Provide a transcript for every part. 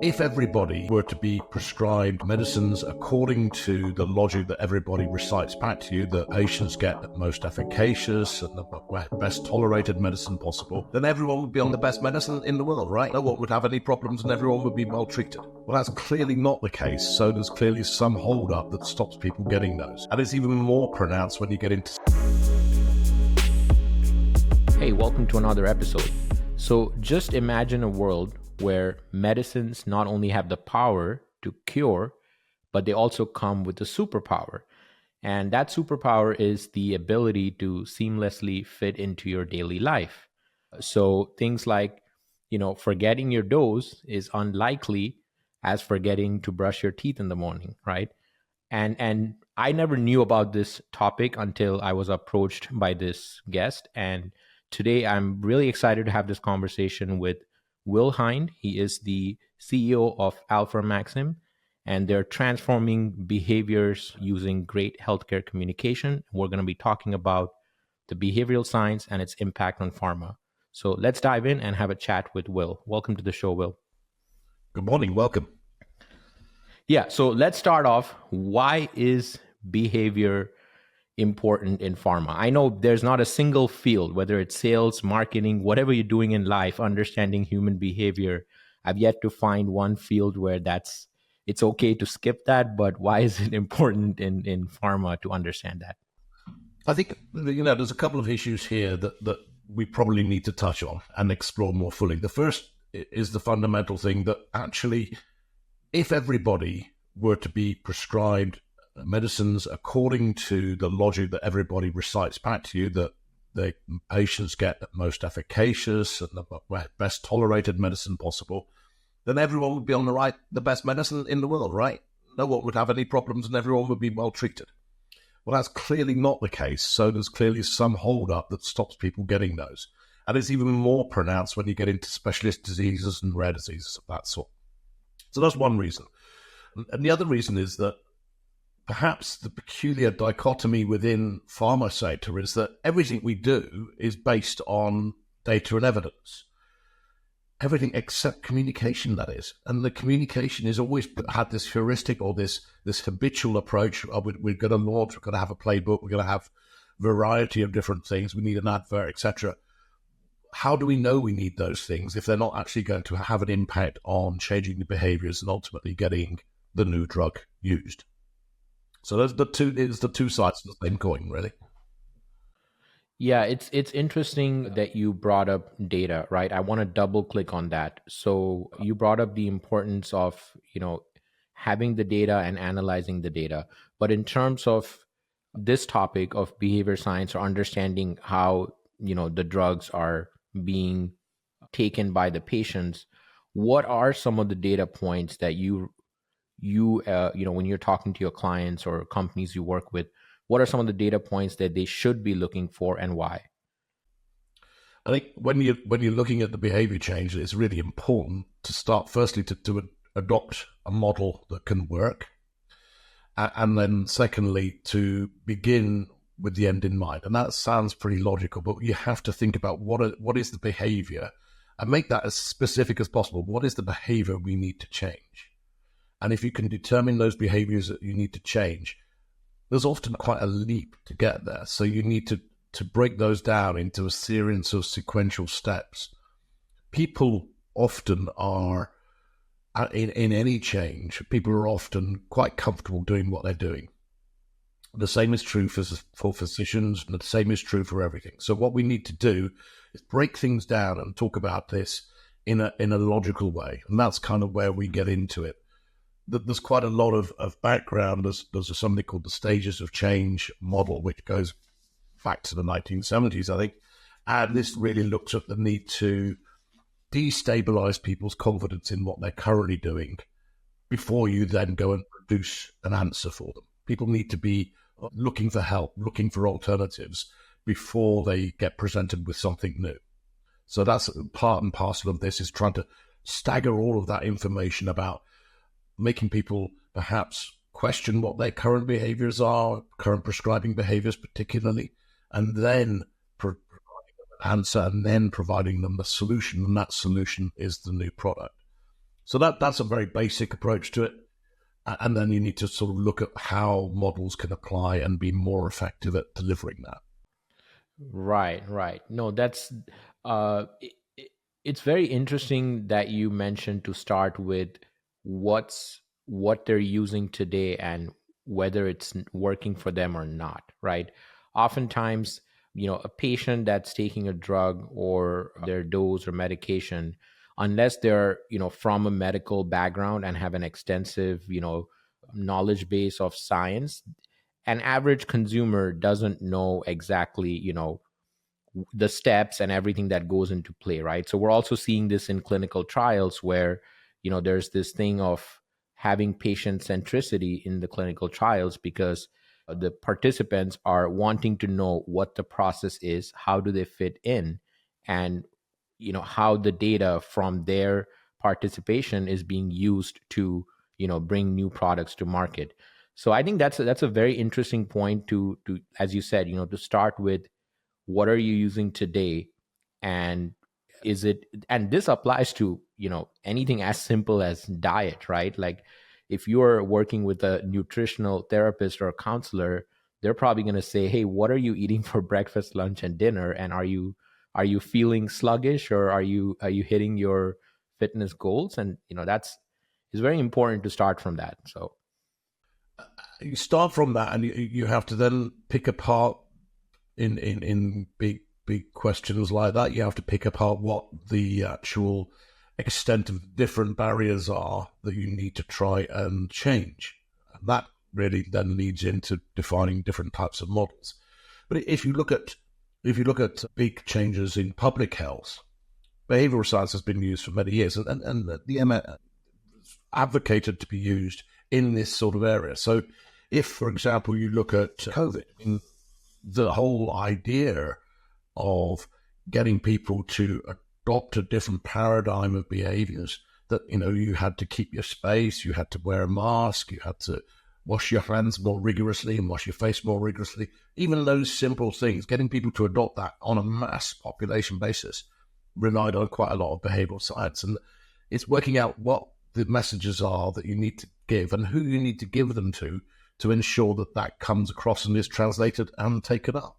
If everybody were to be prescribed medicines according to the logic that everybody recites back to you, that patients get the most efficacious and the best tolerated medicine possible, then everyone would be on the best medicine in the world, right? No one would have any problems and everyone would be well treated. Well, that's clearly not the case. So there's clearly some hold up that stops people getting those. And it's even more pronounced when you get into... Hey, welcome to another episode. So just imagine a world where medicines not only have the power to cure, but they also come with a superpower. And that superpower is the ability to seamlessly fit into your daily life. So things like, forgetting your dose is unlikely as forgetting to brush your teeth in the morning, right? And I never knew about this topic until I was approached by this guest. And today I'm really excited to have this conversation with Will Hind. He is the CEO of Alpharmaxim, and they're transforming behaviors using great healthcare communication. We're going to be talking about the behavioral science and its impact on pharma. So let's dive in and have a chat with Will. Welcome to the show, Will. Good morning. Welcome. Yeah, so let's start off. Why is behavior important in pharma? I know there's not a single field, whether it's sales, marketing, whatever you're doing in life, understanding human behavior. I've yet to find one field where it's okay to skip that, but why is it important in pharma to understand that? I think, there's a couple of issues here that we probably need to touch on and explore more fully. The first is the fundamental thing that actually, if everybody were to be prescribed medicines according to the logic that everybody recites back to you, that the patients get the most efficacious and the best tolerated medicine possible, then everyone would be on the best medicine in the world, right? No one would have any problems and everyone would be well treated. Well, that's clearly not the case. So there's clearly some hold up that stops people getting those. And it's even more pronounced when you get into specialist diseases and rare diseases of that sort. So that's one reason. And the other reason is that perhaps the peculiar dichotomy within pharma sector is that everything we do is based on data and evidence. Everything except communication, that is. And the communication has always had this heuristic or this habitual approach. We're going to launch, we're going to have a playbook, we're going to have variety of different things, we need an advert, etc. How do we know we need those things if they're not actually going to have an impact on changing the behaviors and ultimately getting the new drug used? So those are the two sides of the same coin, really. Yeah, it's interesting that you brought up data, right? I want to double click on that. So you brought up the importance of, having the data and analyzing the data. But in terms of this topic of behavior science or understanding how, the drugs are being taken by the patients, what are some of the data points that you when you're talking to your clients or companies you work with, what are some of the data points that they should be looking for and why? I think when you're looking at the behavior change, it's really important to start firstly to adopt a model that can work. And then secondly, to begin with the end in mind. And that sounds pretty logical, but you have to think about what is the behavior and make that as specific as possible. What is the behavior we need to change? And if you can determine those behaviors that you need to change, there's often quite a leap to get there. So you need to break those down into a series of sequential steps. People often are, in any change, people are often quite comfortable doing what they're doing. The same is true for physicians, and the same is true for everything. So what we need to do is break things down and talk about this in a logical way. And that's kind of where we get into it. There's quite a lot of background. There's something called the stages of change model, which goes back to the 1970s, I think. And this really looks at the need to destabilize people's confidence in what they're currently doing before you then go and produce an answer for them. People need to be looking for help, looking for alternatives before they get presented with something new. So that's part and parcel of this, is trying to stagger all of that information about making people perhaps question what their current behaviors are, current prescribing behaviors particularly, and then providing them an answer and then providing them the solution, and that solution is the new product. So that's a very basic approach to it. And then you need to sort of look at how models can apply and be more effective at delivering that. Right, right. No, that's it's very interesting that you mentioned to start with what they're using today and whether it's working for them or not, right? Oftentimes, a patient that's taking a drug or their dose or medication, unless they're, from a medical background and have an extensive, knowledge base of science, an average consumer doesn't know exactly, the steps and everything that goes into play, right? So we're also seeing this in clinical trials where, there's this thing of having patient centricity in the clinical trials because the participants are wanting to know what the process is, how do they fit in, and how the data from their participation is being used to bring new products to market. So I think that's a very interesting point to as you said, to start with what are you using today, and is it, and this applies to anything as simple as diet, right? Like if you're working with a nutritional therapist or a counselor, they're probably going to say, hey, what are you eating for breakfast, lunch, and dinner, and are you feeling sluggish, or are you hitting your fitness goals? And that's, it's very important to start from that. So you start from that, and you have to then pick apart in big questions like that. You have to pick apart what the actual extent of different barriers are that you need to try and change. And that really then leads into defining different types of models. But if you look at big changes in public health, behavioral science has been used for many years, and the MA advocated to be used in this sort of area. So if, for example, you look at COVID, I mean, the whole idea of getting people to adopt a different paradigm of behaviors, that, you had to keep your space, you had to wear a mask, you had to wash your hands more rigorously and wash your face more rigorously, even those simple things, getting people to adopt that on a mass population basis relied on quite a lot of behavioral science. And it's working out what the messages are that you need to give and who you need to give them to ensure that that comes across and is translated and taken up.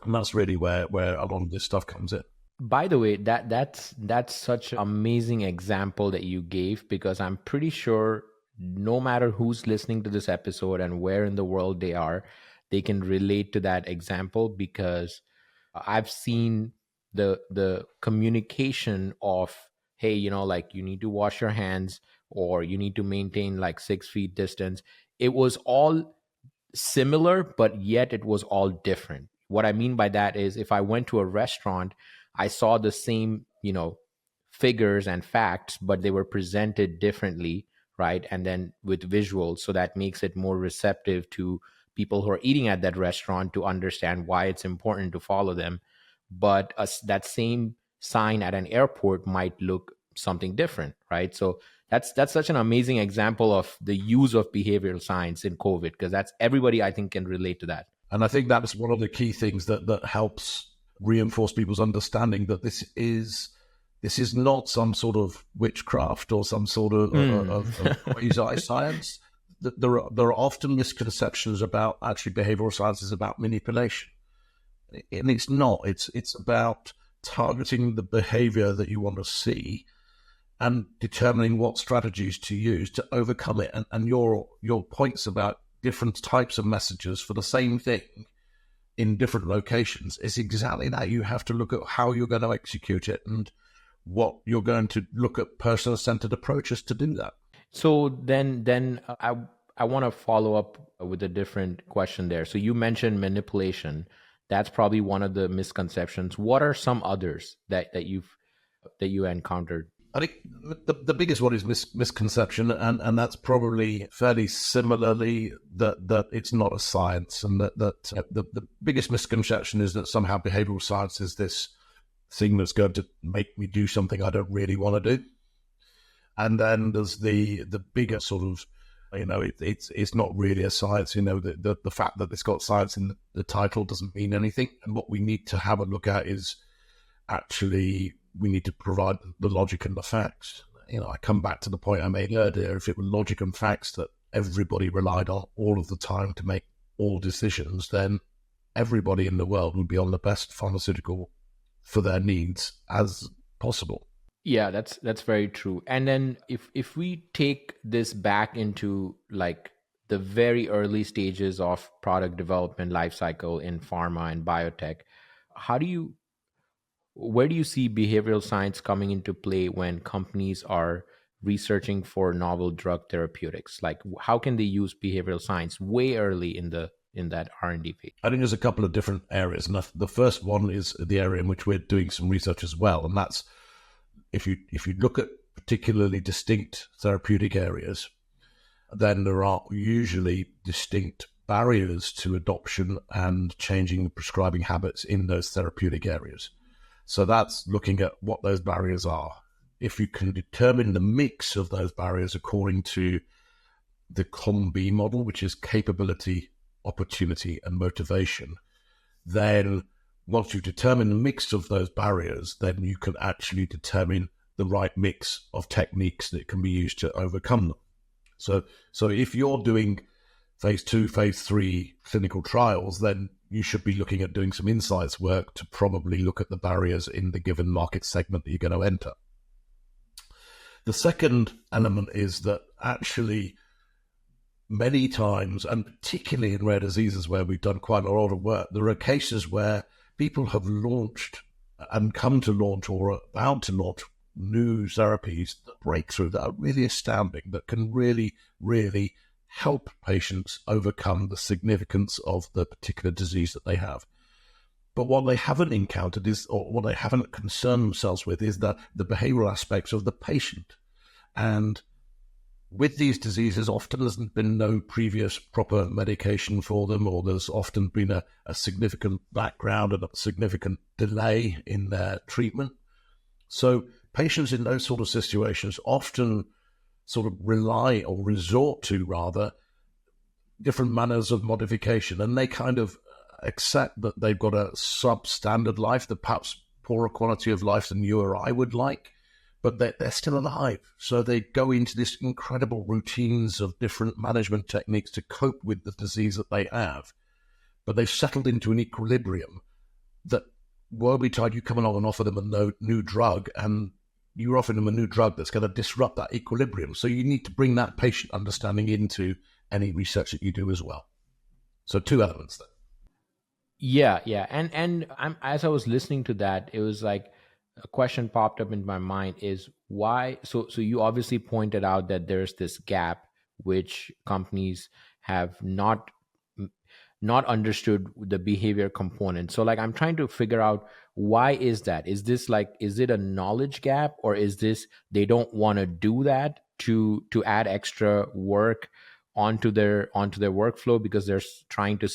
And that's really where a lot of this stuff comes in. by the way, that's such an amazing example that you gave, because I'm pretty sure no matter who's listening to this episode and where in the world they are, they can relate to that example, because I've seen the communication of, hey, like you need to wash your hands or you need to maintain like 6 feet distance. It was all similar, but yet it was all different. What I mean by that is, if I went to a restaurant, I saw the same, figures and facts, but they were presented differently, right? And then with visuals, so that makes it more receptive to people who are eating at that restaurant to understand why it's important to follow them. But that same sign at an airport might look something different, right? So that's such an amazing example of the use of behavioral science in COVID, because that's, everybody I think can relate to that. And I think that's one of the key things that helps reinforce people's understanding that this is not some sort of witchcraft or some sort of quasi-science. There are often misconceptions about actually behavioral science is about manipulation. And it's not. It's about targeting the behavior that you want to see and determining what strategies to use to overcome it. And your points about different types of messages for the same thing in different locations is exactly that. You have to look at how you're going to execute it and what you're going to look at person-centered approaches to do that. So then I want to follow up with a different question there. So you mentioned manipulation. That's probably one of the misconceptions. What are some others that you encountered? I think the biggest one is misconception, and that's probably fairly similarly that it's not a science, and that the biggest misconception is that somehow behavioral science is this thing that's going to make me do something I don't really want to do. And then there's the bigger sort of, it's not really a science. The fact that it's got science in the title doesn't mean anything. And what we need to have a look at is actually we need to provide the logic and the facts. I come back to the point I made earlier. If it were logic and facts that everybody relied on all of the time to make all decisions, then everybody in the world would be on the best pharmaceutical for their needs as possible. Yeah, that's very true. And then if we take this back into like the very early stages of product development life cycle in pharma and biotech, where do you see behavioral science coming into play when companies are researching for novel drug therapeutics? Like how can they use behavioral science way early in that R&D phase? I think there's a couple of different areas, and the first one is the area in which we're doing some research as well, and that's if you look at particularly distinct therapeutic areas, then there are usually distinct barriers to adoption and changing prescribing habits in those therapeutic areas. So that's looking at what those barriers are. If you can determine the mix of those barriers according to the COM-B model, which is capability, opportunity, and motivation, then once you determine the mix of those barriers, then you can actually determine the right mix of techniques that can be used to overcome them. So if you're doing phase 2, phase 3 clinical trials, then you should be looking at doing some insights work to probably look at the barriers in the given market segment that you're going to enter. The second element is that actually many times, and particularly in rare diseases where we've done quite a lot of work, there are cases where people have launched and come to launch or are about to launch new therapies, breakthrough, that are really astounding, that can really, really help patients overcome the significance of the particular disease that they have. But what they haven't encountered is, or what they haven't concerned themselves with, is that the behavioral aspects of the patient. And with these diseases, often there's been no previous proper medication for them, or there's often been a significant background and a significant delay in their treatment. So patients in those sort of situations often sort of rely or resort to, rather, different manners of modification, and they kind of accept that they've got a substandard life, that perhaps poorer quality of life than you or I would like, but they're still alive. So they go into this incredible routines of different management techniques to cope with the disease that they have. But they've settled into an equilibrium that, woe betide, you come along and offer them a new drug, and you're offering them a new drug that's going to disrupt that equilibrium. So you need to bring that patient understanding into any research that you do as well. So two elements there. Yeah. And as I was listening to that, it was like a question popped up in my mind is why. So you obviously pointed out that there's this gap which companies have not understood the behavior component. So like I'm trying to figure out, why is that? Is it a knowledge gap, or is this they don't want to do that to add extra work onto their workflow because they're trying to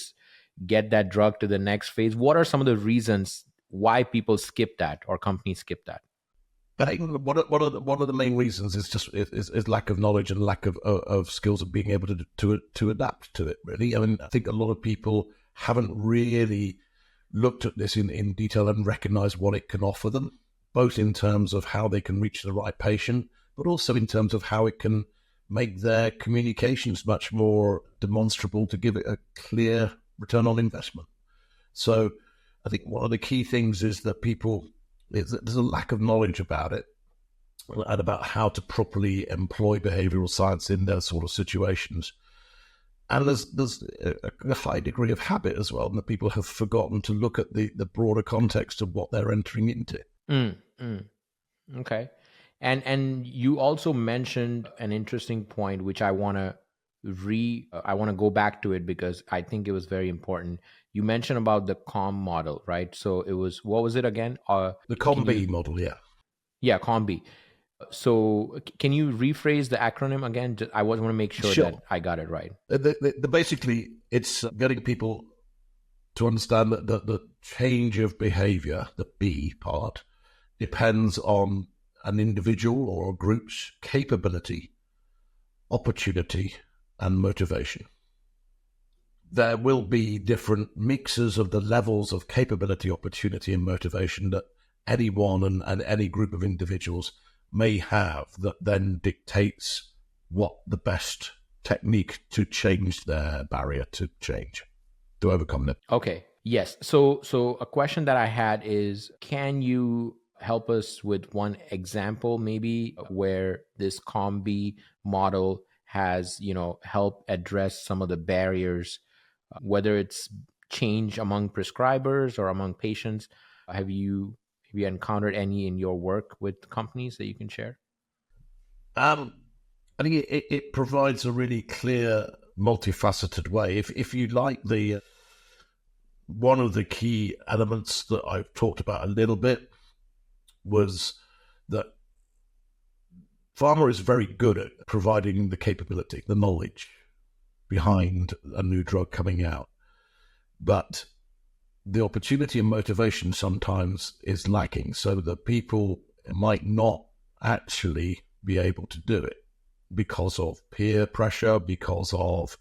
get that drug to the next phase? What are some of the reasons why people skip that, or companies skip that? I think one of the main reasons is lack of knowledge and lack of skills of being able to adapt to it, really. I mean, I think a lot of people haven't really looked at this in detail and recognized what it can offer them, both in terms of how they can reach the right patient, but also in terms of how it can make their communications much more demonstrable to give it a clear return on investment. So I think one of the key things is that there's a lack of knowledge about it and about how to properly employ behavioral science in those sort of situations. And there's a high degree of habit as well, and that people have forgotten to look at the broader context of what they're entering into. Okay. And you also mentioned an interesting point, which I want to go back to it because I think it was very important. You mentioned about the COM model, right? So it was, what was it again? The COM-B model, yeah. Yeah, COM-B. So can you rephrase the acronym again? I want to make sure that I got it right. Basically, it's getting people to understand that the change of behavior, the B part, depends on an individual or a group's capability, opportunity, and motivation. There will be different mixes of the levels of capability, opportunity, and motivation that anyone and any group of individuals may have that then dictates what the best technique to change their barrier to change, to overcome it. Okay. Yes. So a question that I had is, can you help us with one example maybe where this combi model has, helped address some of the barriers, whether it's change among prescribers or among patients? Have you encountered any in your work with companies that you can share? I think it provides a really clear, multifaceted way. If you like the one of the key elements that I've talked about a little bit was that pharma is very good at providing the capability, the knowledge behind a new drug coming out. But the opportunity and motivation sometimes is lacking, so that people might not actually be able to do it because of peer pressure, because of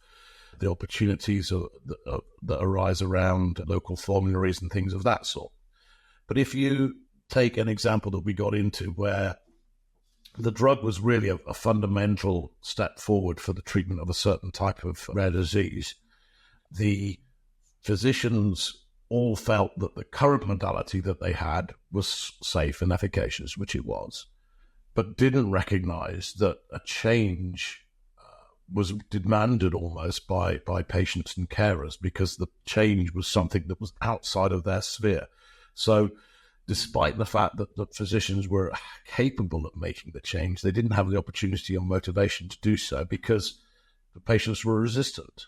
the opportunities that arise around local formularies and things of that sort. But if you take an example that we got into where the drug was really a fundamental step forward for the treatment of a certain type of rare disease, the physicians all felt that the current modality that they had was safe and efficacious, which it was, but didn't recognize that a change was demanded almost by patients and carers, because the change was something that was outside of their sphere. So despite the fact that the physicians were capable of making the change, they didn't have the opportunity or motivation to do so because the patients were resistant.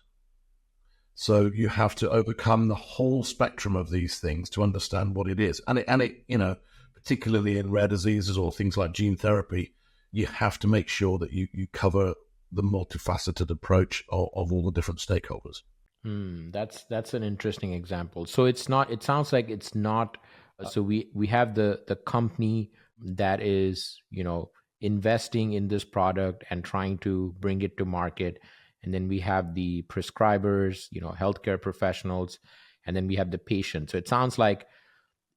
So you have to overcome the whole spectrum of these things to understand what it is. And it particularly in rare diseases or things like gene therapy, you have to make sure that you cover the multifaceted approach of all the different stakeholders. That's an interesting example. So it sounds like it's not, so we have the company that is, investing in this product and trying to bring it to market. And then we have the prescribers, healthcare professionals, and then we have the patient. So it sounds like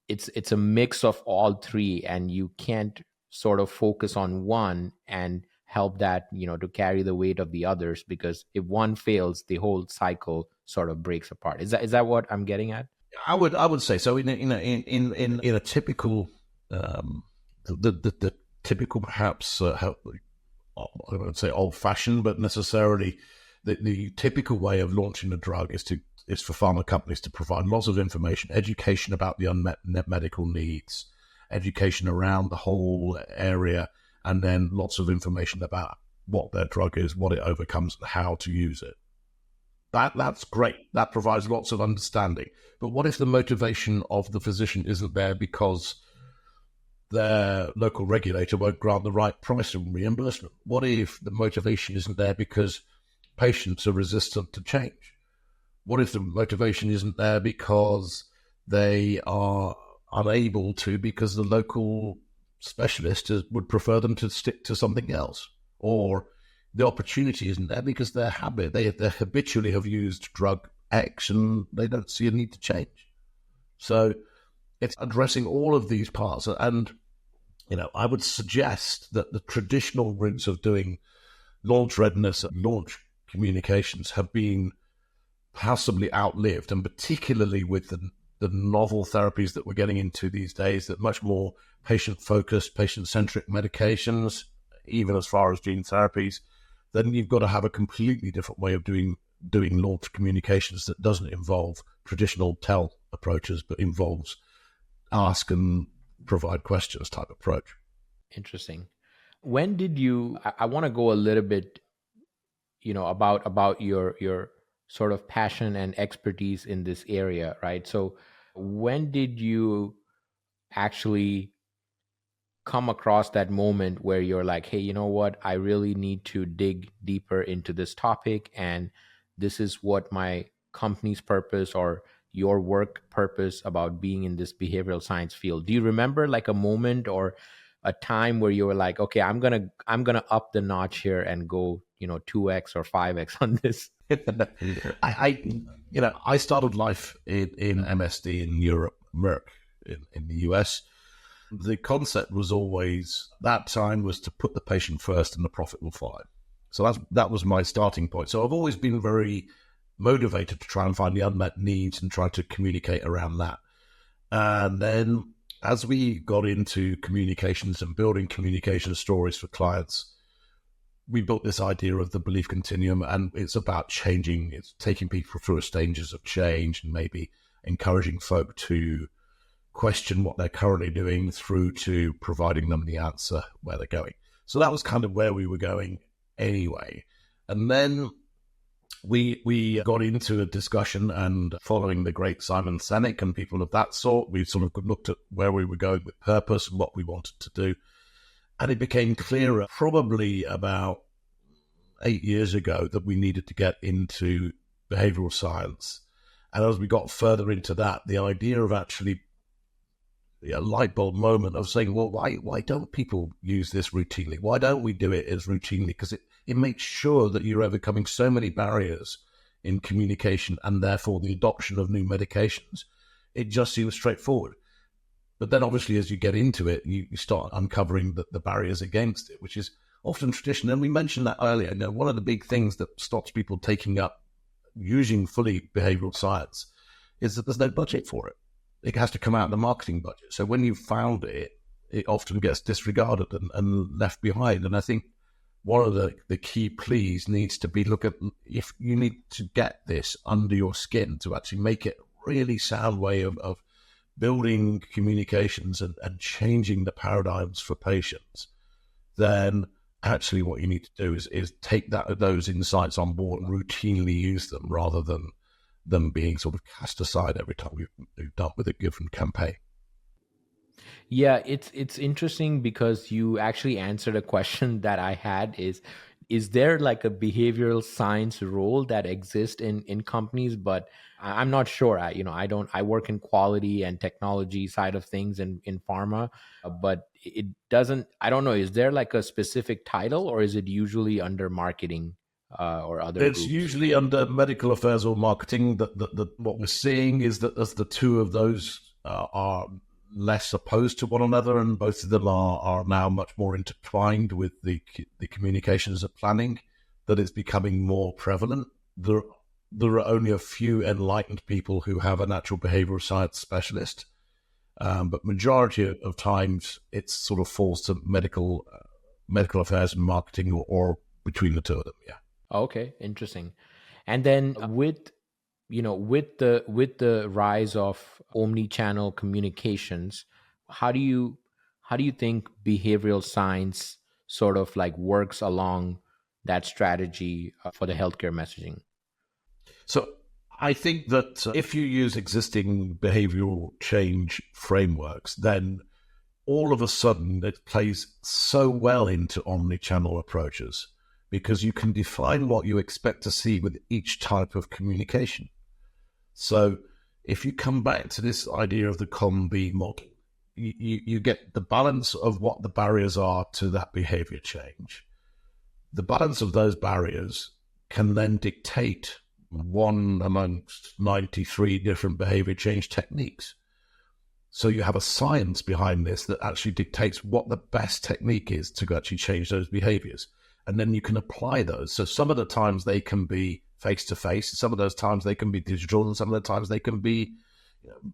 it's a mix of all three, and you can't sort of focus on one and help that, to carry the weight of the others, because if one fails, the whole cycle sort of breaks apart. Is that what I'm getting at? I would say so. In a typical the typical perhaps I would say old fashioned, but necessarily the typical way of launching a drug is for pharma companies to provide lots of information, education about the unmet medical needs, education around the whole area, and then lots of information about what their drug is, what it overcomes, and how to use it. That's great. That provides lots of understanding. But what if the motivation of the physician isn't there because their local regulator won't grant the right price and reimbursement? What if the motivation isn't there because patients are resistant to change? What if the motivation isn't there because they are unable to, because the local specialist would prefer them to stick to something else? Or the opportunity isn't there because they habitually have used drug X and they don't see a need to change. So it's addressing all of these parts. And, I would suggest that the traditional routes of doing launch readiness and launch communications have been possibly outlived, and particularly with the novel therapies that we're getting into these days, that much more patient-focused, patient-centric medications, even as far as gene therapies, then you've got to have a completely different way of doing launch communications that doesn't involve traditional tell approaches, but involves ask and provide questions type approach. Interesting. When did you, I want to go a little bit, about your sort of passion and expertise in this area, right? So when did you actually come across that moment where you're like, hey, you know what? I really need to dig deeper into this topic, and this is what my company's purpose or your work purpose about being in this behavioral science field. Do you remember like a moment or a time where you were like, okay, I'm gonna up the notch here and go, 2x or 5x on this? I started life in MSD in Europe, Merck in the US. The concept was always, that time was to put the patient first and the profit will follow. So that was my starting point. So I've always been very motivated to try and find the unmet needs and try to communicate around that. And then as we got into communications and building communication stories for clients, we built this idea of the belief continuum, and it's about changing. It's taking people through stages of change and maybe encouraging folk to question what they're currently doing through to providing them the answer where they're going. So that was kind of where we were going anyway. And then we got into a discussion, and following the great Simon Sinek and people of that sort, we sort of looked at where we were going with purpose and what we wanted to do. And it became clearer probably about 8 years ago that we needed to get into behavioral science. And as we got further into that, the idea of actually a light bulb moment of saying, well, why don't people use this routinely? Why don't we do it as routinely? Because it makes sure that you're overcoming so many barriers in communication and therefore the adoption of new medications. It just seems straightforward. But then obviously as you get into it, you start uncovering the barriers against it, which is often tradition. And we mentioned that earlier. One of the big things that stops people taking up using fully behavioral science is that there's no budget for it. It has to come out of the marketing budget. So when you've found it, it often gets disregarded and left behind. And I think one of the key pleas needs to be look at if you need to get this under your skin to actually make it a really sound way of building communications and changing the paradigms for patients, then actually what you need to do is take those insights on board and routinely use them rather than them being sort of cast aside every time we've done with a given campaign. Yeah, it's interesting because you actually answered a question that I had is there like a behavioral science role that exists in companies? But I'm not sure. I work in quality and technology side of things in pharma, but it doesn't, I don't know, is there like a specific title or is it usually under marketing or other It's groups? usually under medical affairs or marketing. What we're seeing is that as the two of those are less opposed to one another, and both of them are now much more intertwined with the communications of planning, that it's becoming more prevalent. There are only a few enlightened people who have a natural behavioral science specialist, but majority of times it sort of falls to medical affairs and marketing or between the two of them. Yeah. Okay, interesting. And then with the rise of omni-channel communications, how do you think behavioral science sort of like works along that strategy for the healthcare messaging? So I think that if you use existing behavioral change frameworks, then all of a sudden it plays so well into omni-channel approaches because you can define what you expect to see with each type of communication. So if you come back to this idea of the COM-B model, you get the balance of what the barriers are to that behavior change. The balance of those barriers can then dictate one amongst 93 different behavior change techniques. So you have a science behind this that actually dictates what the best technique is to actually change those behaviors. And then you can apply those. So some of the times they can be face-to-face, some of those times they can be digital, and some of the times they can be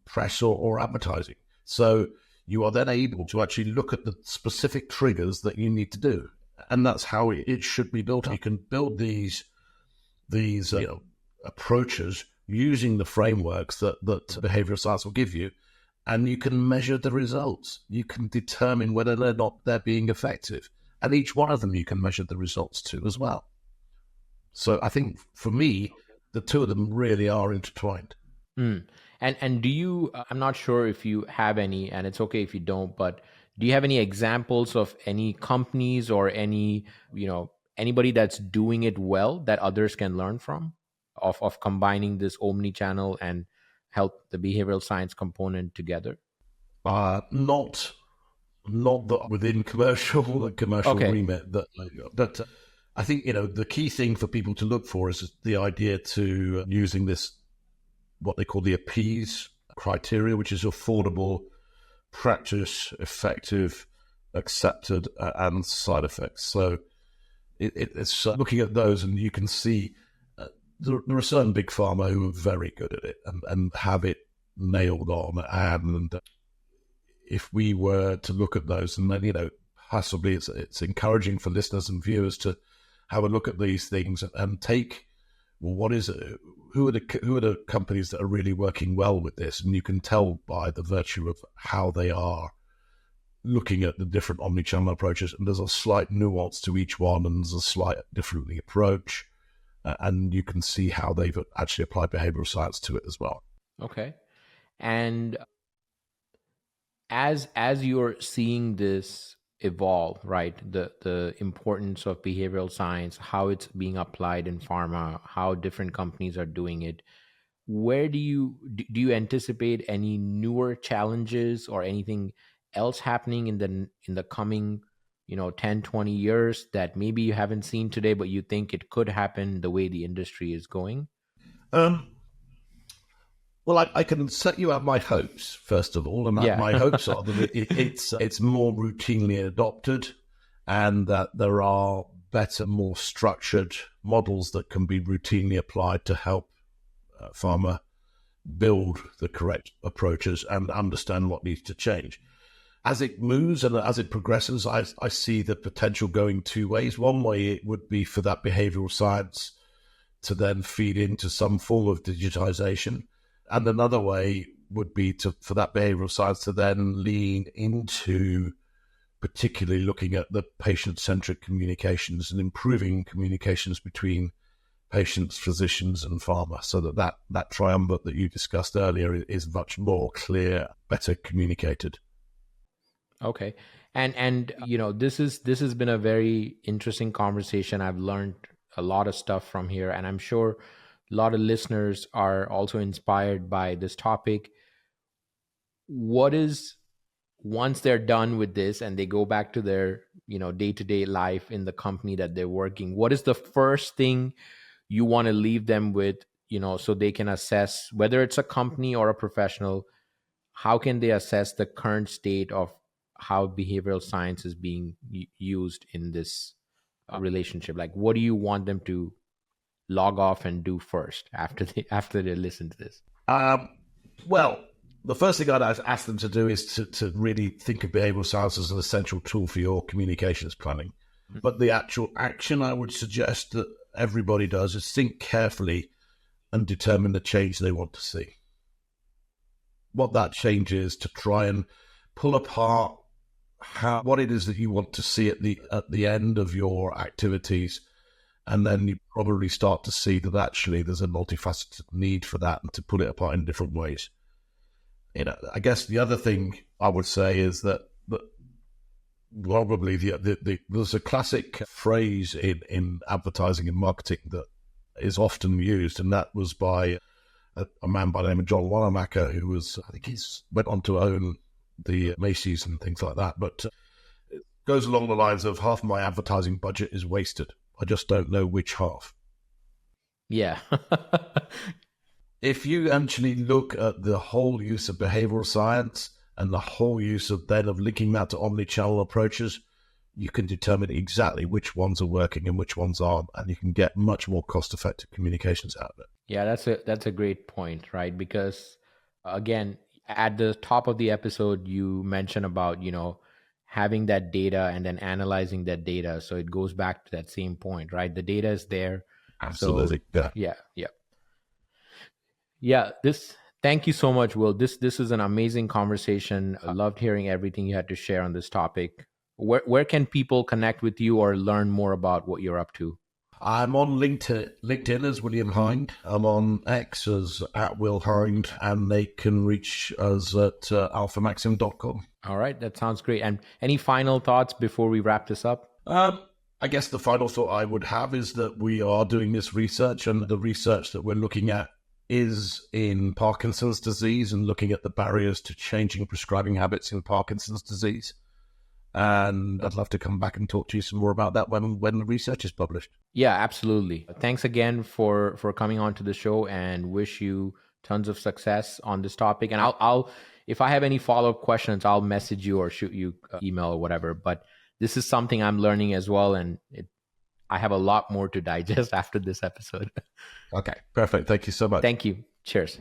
press or advertising. So you are then able to actually look at the specific triggers that you need to do. And that's how it should be built. You can build these approaches using the frameworks that behavioral science will give you, and you can measure the results. You can determine whether they're being effective. And each one of them you can measure the results to as well. So I think for me, the two of them really are intertwined. And do you, I'm not sure if you have any, and it's okay if you don't, but do you have any examples of any companies or anybody that's doing it well that others can learn from of combining this omni-channel and help the behavioral science component together? Not within commercial Okay. remit. But I think, the key thing for people to look for is the idea to using this, what they call the APPEASE criteria, which is affordable, practice, effective, accepted, and side effects. So it's looking at those, and you can see there are certain big pharma who are very good at it and have it nailed on. And if we were to look at those, and then, possibly it's encouraging for listeners and viewers to have a look at these things and take, well, what is it? Who are the companies that are really working well with this? And you can tell by the virtue of how they are looking at the different omni-channel approaches. And there's a slight nuance to each one, and there's a slight different approach. And you can see how they've actually applied behavioral science to it as well. Okay. And as you're seeing this evolve, right, the importance of behavioral science, how it's being applied in pharma, how different companies are doing it, where do you anticipate any newer challenges or anything else happening in the coming 10, 20 years that maybe you haven't seen today, but you think it could happen the way the industry is going? Well, I can set you out my hopes, first of all, and my hopes are that it's more routinely adopted, and that there are better, more structured models that can be routinely applied to help pharma build the correct approaches and understand what needs to change. As it moves and as it progresses, I see the potential going two ways. One way, it would be for that behavioral science to then feed into some form of digitization. And another way would be for that behavioral science to then lean into particularly looking at the patient-centric communications and improving communications between patients, physicians, and pharma, so that triumvirate that you discussed earlier is much more clear, better communicated. Okay. And this has been a very interesting conversation. I've learned a lot of stuff from here, and I'm sure a lot of listeners are also inspired by this topic. What is, once they're done with this and they go back to their, day-to-day life in the company that they're working, what is the first thing you want to leave them with, so they can assess whether it's a company or a professional, how can they assess the current state of how behavioral science is being used in this relationship? Like, what do you want them to log off and do first after they listen to this? Well, the first thing I'd ask them to do is to really think of behavioral science as an essential tool for your communications planning. Mm-hmm. But the actual action I would suggest that everybody does is think carefully and determine the change they want to see. What that change is, to try and pull apart what it is that you want to see at the end of your activities. And then you probably start to see that actually there's a multifaceted need for that, and to pull it apart in different ways. I guess the other thing I would say is that probably there's a classic phrase in advertising and marketing that is often used, and that was by a man by the name of John Wanamaker, who was, I think he's went on to own the Macy's and things like that. But it goes along the lines of, half my advertising budget is wasted. I just don't know which half. Yeah. If you actually look at the whole use of behavioral science and the whole use of linking that to omni-channel approaches, you can determine exactly which ones are working and which ones aren't, and you can get much more cost-effective communications out of it. Yeah, that's a great point, right? Because again, at the top of the episode, you mentioned about, having that data and then analyzing that data. So it goes back to that same point, right? The data is there. Absolutely. So, yeah. Thank you so much, Will. This is an amazing conversation. I loved hearing everything you had to share on this topic. Where can people connect with you or learn more about what you're up to? I'm on LinkedIn as William Hind. I'm on X as @WillHind, and they can reach us at alpharmaxim.com. All right, that sounds great. And any final thoughts before we wrap this up? I guess the final thought I would have is that we are doing this research, and the research that we're looking at is in Parkinson's disease, and looking at the barriers to changing prescribing habits in Parkinson's disease. And I'd love to come back and talk to you some more about that when the research is published. Yeah, absolutely. Thanks again for coming on to the show, and wish you tons of success on this topic. And I'll if I have any follow-up questions, I'll message you or shoot you an email or whatever. But this is something I'm learning as well. And I have a lot more to digest after this episode. Okay, perfect. Thank you so much. Thank you. Cheers.